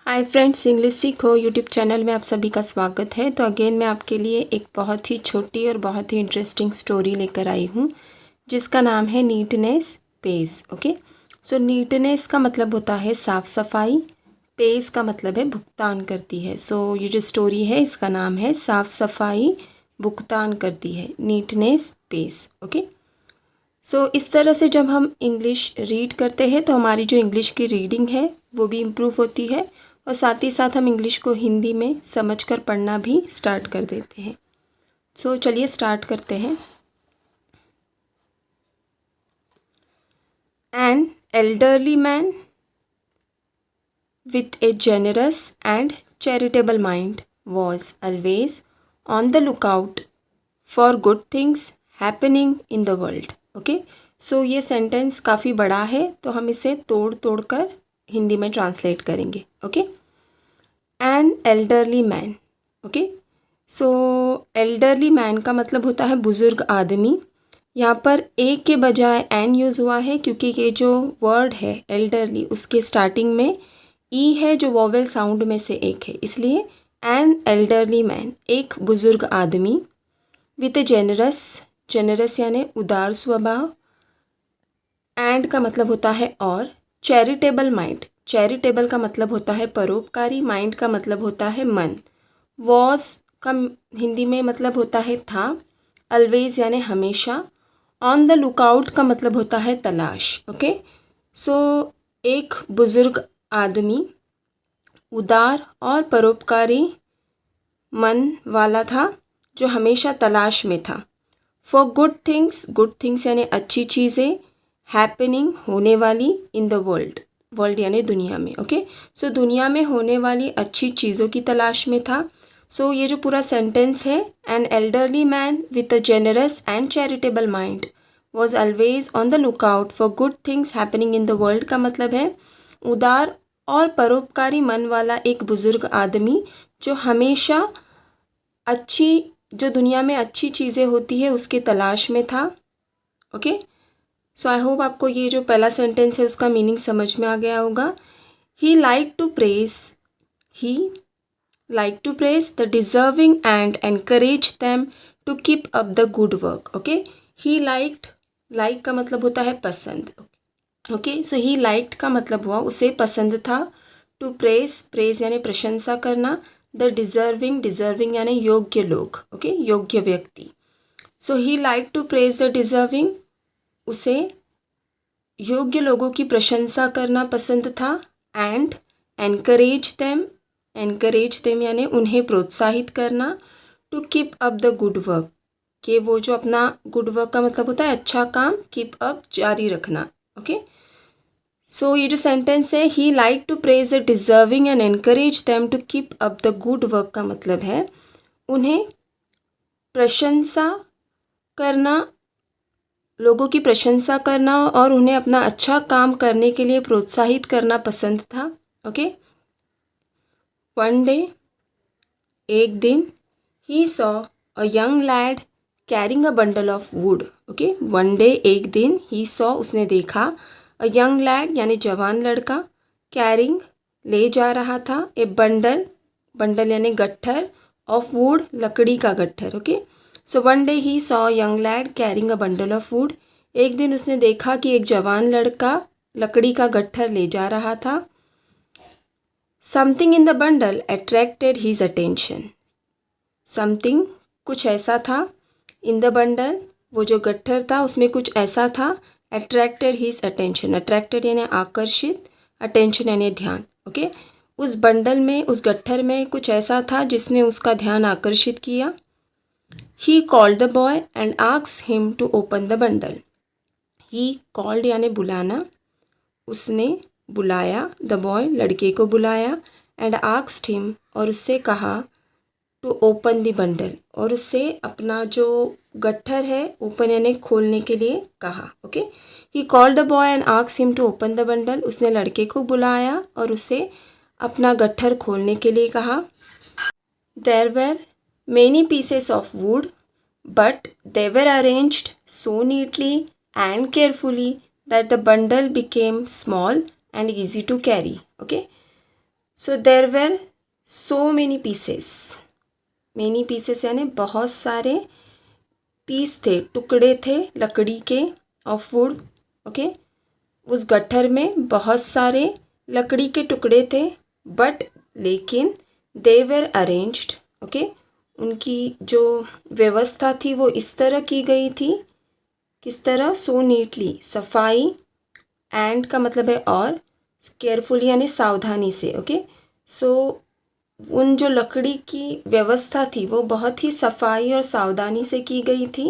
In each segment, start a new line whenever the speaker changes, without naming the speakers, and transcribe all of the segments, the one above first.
Hi friends, English सीखो YouTube channel में आप सभी का स्वागत है। तो अगेन मैं आपके लिए एक बहुत ही छोटी और बहुत ही इंटरेस्टिंग स्टोरी लेकर आई हूँ जिसका नाम है नीटनेस पेज। ओके, सो नीटनेस का मतलब होता है साफ़ सफाई, पेज का मतलब है भुगतान करती है। सो ये जो स्टोरी है इसका नाम है साफ़ सफाई भुगतान करती है, नीटनेस पेज। ओके, सो इस तरह से जब हम इंग्लिश रीड करते हैं तो हमारी जो इंग्लिश की रीडिंग है वो भी इम्प्रूव होती है और साथ ही साथ हम इंग्लिश को हिंदी में समझकर पढ़ना भी स्टार्ट कर देते हैं। सो चलिए स्टार्ट करते हैं। An elderly man with a generous and charitable mind was always on the lookout for good things happening in the world. Okay, so ये सेंटेंस काफ़ी बड़ा है तो हम इसे तोड़ तोड़ कर हिंदी में ट्रांसलेट करेंगे। Okay, an elderly man. Okay, so elderly man का मतलब होता है बुज़ुर्ग आदमी। यहाँ पर ए के बजाय एन यूज़ हुआ है क्योंकि ये जो वर्ड है एल्डरली उसके स्टार्टिंग में ई है जो वोवेल साउंड में से एक है, इसलिए एन एल्डरली मैन एक बुज़ुर्ग आदमी विथ ए जेनरस, जेनरस यानी उदार स्वभाव, एंड का मतलब होता है और, चैरिटेबल माइंड, चैरिटेबल का मतलब होता है परोपकारी, माइंड का मतलब होता है मन, वॉज का हिंदी में मतलब होता है था, ऑलवेज यानी हमेशा, ऑन द लुकआउट का मतलब होता है तलाश। ओके, सो एक बुज़ुर्ग आदमी उदार और परोपकारी मन वाला था जो हमेशा तलाश में था। फॉर गुड थिंग्स यानी अच्छी चीज़ें, हैपनिंग होने वाली, इन द वर्ल्ड, वर्ल्ड यानी दुनिया में। ओके, सो दुनिया में होने वाली अच्छी चीज़ों की तलाश में था। सो ये जो पूरा सेंटेंस है, an elderly man with a generous and charitable mind was always on the lookout for good things happening in the world का मतलब है उदार और परोपकारी मन वाला एक बुज़ुर्ग आदमी जो हमेशा अच्छी, जो दुनिया में अच्छी चीज़ें होती है उसके तलाश में था। ओके, सो आई होप आपको ये जो पहला सेंटेंस है उसका मीनिंग समझ में आ गया होगा। He like to praise, he like to praise the deserving and encourage them to keep up the good work. Okay, he liked, like का मतलब होता है पसंद। ओके, सो ही लाइक्ड का मतलब हुआ उसे पसंद था, टू प्रेज, प्रेज यानी प्रशंसा करना, द डिजर्विंग, डिजर्विंग यानी योग्य लोग। ओके, योग्य व्यक्ति। So he like to praise the deserving, उसे योग्य लोगों की प्रशंसा करना पसंद था, and encourage them, encourage them यानी उन्हें प्रोत्साहित करना, to keep up the good work, कि वो जो अपना गुड वर्क का मतलब होता है अच्छा काम, कीप अप जारी रखना। ओके, सो ये जो सेंटेंस है, he like to praise the deserving and encourage them to keep up the good work का मतलब है उन्हें प्रशंसा करना, लोगों की प्रशंसा करना और उन्हें अपना अच्छा काम करने के लिए प्रोत्साहित करना पसंद था। ओके, वन डे, एक दिन, he saw a young lead carrying a bundle of would. Okay, one day एक दिन, ही सॉ उसने देखा, अ यंग लैड यानी जवान लड़का, कैरिंग ले जा रहा था, ए बंडल, बंडल यानी गट्ठर, ऑफ वुड लकड़ी का गट्ठर। Okay, so one day he saw young lead carrying a bundle of would, एक दिन उसने देखा कि एक जवान लड़का लकड़ी का गट्ठर ले जा रहा था। Something in the bundle attracted his attention, something कुछ ऐसा था, इन द बंडल वो जो गट्ठर था उसमें कुछ ऐसा था, अट्रैक्टेड हीज अटेंशन, अट्रैक्टेड यानी आकर्षित, अटेंशन यानी ध्यान। ओके, उस बंडल में, उस गट्ठर में कुछ ऐसा था जिसने उसका ध्यान आकर्षित किया। He called the boy and asked him to open the bundle, he called यानी बुलाना, उसने बुलाया, द बॉय लड़के को बुलाया, एंड आस्क्ड हिम और उससे कहा, टू ओपन द बंडल और उससे अपना जो गट्ठर है ओपन यानी खोलने के लिए कहा। Okay, he called the boy and asked him to open the bundle, उसने लड़के को बुलाया और उसे अपना गट्ठर खोलने के लिए कहा। There were many pieces of wood but they were arranged so neatly and carefully that the bundle became small and easy to carry. Okay, so there were so many pieces, many pieces यानी बहुत सारे piece थे, टुकड़े थे लकड़ी के, of would, okay. उस गट्ठर में बहुत सारे लकड़ी के टुकड़े थे, बट लेकिन दे वेर अरेंज्ड, ओके। उनकी जो व्यवस्था थी वो इस तरह की गई थी, किस तरह, सो नीटली, सफाई, एंड का मतलब है और, केयरफुली यानी सावधानी से, ओके। सो उन जो लकड़ी की व्यवस्था थी वो बहुत ही सफाई और सावधानी से की गई थी।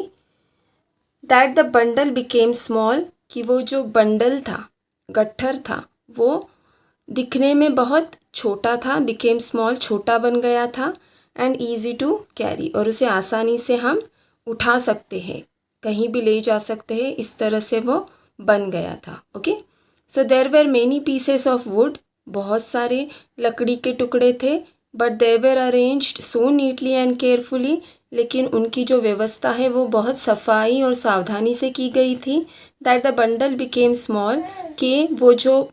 That the bundle became small, कि वो जो बंडल था, गट्ठर था, वो दिखने में बहुत छोटा था, बिकेम स्मॉल, छोटा बन गया था, एंड ईजी टू कैरी, और उसे आसानी से हम उठा सकते हैं, कहीं भी ले जा सकते हैं, इस तरह से वो बन गया था, okay. So there where many pieces of would, बहुत सारे लकड़ी के टुकड़े थे, but they were arranged so neatly and carefully, लेकिन उनकी जो व्यवस्था है वो बहुत सफाई और सावधानी से की गई थी। That the bundle became small, कि वो जो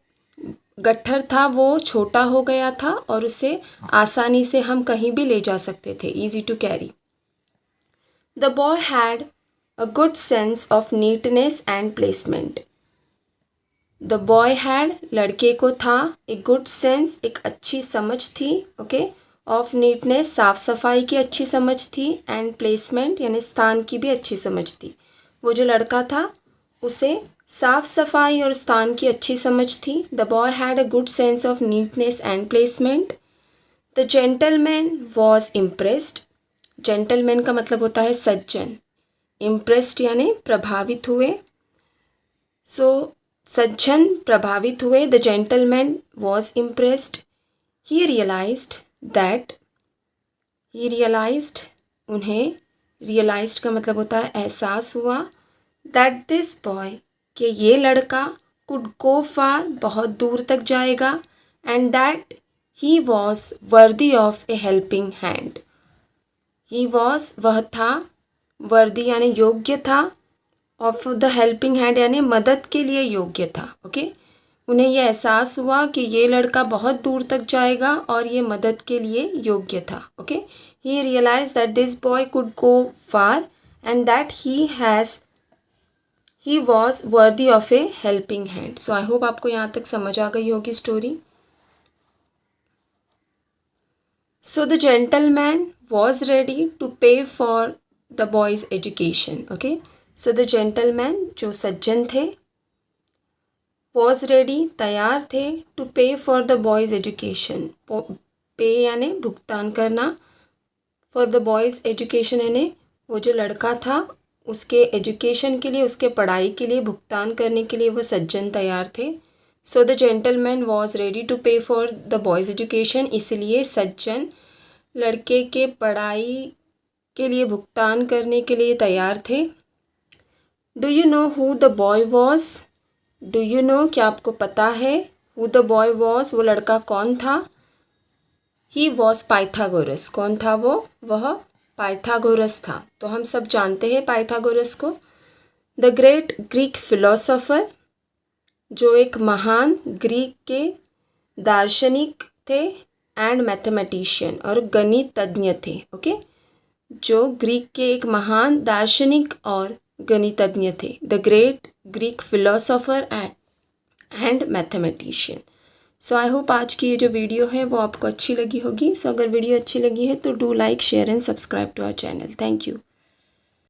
गट्ठर था वो छोटा हो गया था और उसे आसानी से हम कहीं भी ले जा सकते थे, easy to carry. The boy had a good sense of neatness and placement. The boy had, लड़के को था, एक गुड सेंस, एक अच्छी समझ थी, ओके, ऑफ नीटनेस, साफ सफाई की अच्छी समझ थी, एंड प्लेसमेंट यानी स्थान की भी अच्छी समझ थी। वो जो लड़का था उसे साफ सफाई और स्थान की अच्छी समझ थी। The boy had a good sense of neatness and placement. The gentleman was impressed, gentleman का मतलब होता है सज्जन, इम्प्रेस्ड यानी प्रभावित हुए, सो सज्जन प्रभावित हुए। The gentleman was impressed. He realized that, he realized, उन्हें, रियलाइज्ड का मतलब होता है एहसास हुआ, दैट दिस बॉय, कि ये लड़का, कुड गो फार, बहुत दूर तक जाएगा, and that he was worthy of a helping hand. He was, वह था, वर्दी यानी योग्य था, ऑफ द हेल्पिंग हैंड यानी मदद के लिए योग्य था, ओके। उन्हें यह एहसास हुआ कि ये लड़का बहुत दूर तक जाएगा और ये मदद के लिए योग्य था, okay. He realize that this boy could go far and that he was worthy of a helping hand. So I hope आपको यहाँ तक समझ आ गई होगी story. So the gentleman was ready to pay for the boy's education, okay. So the gentleman, जो सज्जन थे, वॉज रेडी, तैयार थे, to pay for the boy's education, पे यानी भुगतान करना, फॉर द बॉयज़ एजुकेशन यानी वो जो लड़का था उसके एजुकेशन के लिए, उसके पढ़ाई के लिए भुगतान करने के लिए वो सज्जन तैयार थे। So the gentleman was ready to pay for the boy's education, इसलिए सज्जन लड़के के पढ़ाई के लिए भुगतान करने के लिए तैयार थे। Do you know who the boy was, do you know, क्या आपको पता है, हु द बॉय वॉज, वो लड़का कौन था। ही वॉज पाइथागोरस, कौन था वो, वह पाइथागोरस था। तो हम सब जानते हैं पाइथागोरस को। द ग्रेट ग्रीक फिलोसोफर, जो एक महान ग्रीक के दार्शनिक थे, एंड मैथमेटिशियन, और गणितज्ञ थे, ओके। जो ग्रीक के एक महान दार्शनिक और गणितज्ञ थे, the great Greek philosopher and mathematician. So I hope आज की ये जो वीडियो है वो आपको अच्छी लगी होगी। सो अगर वीडियो अच्छी लगी है तो do like, share and subscribe to our channel. Thank you.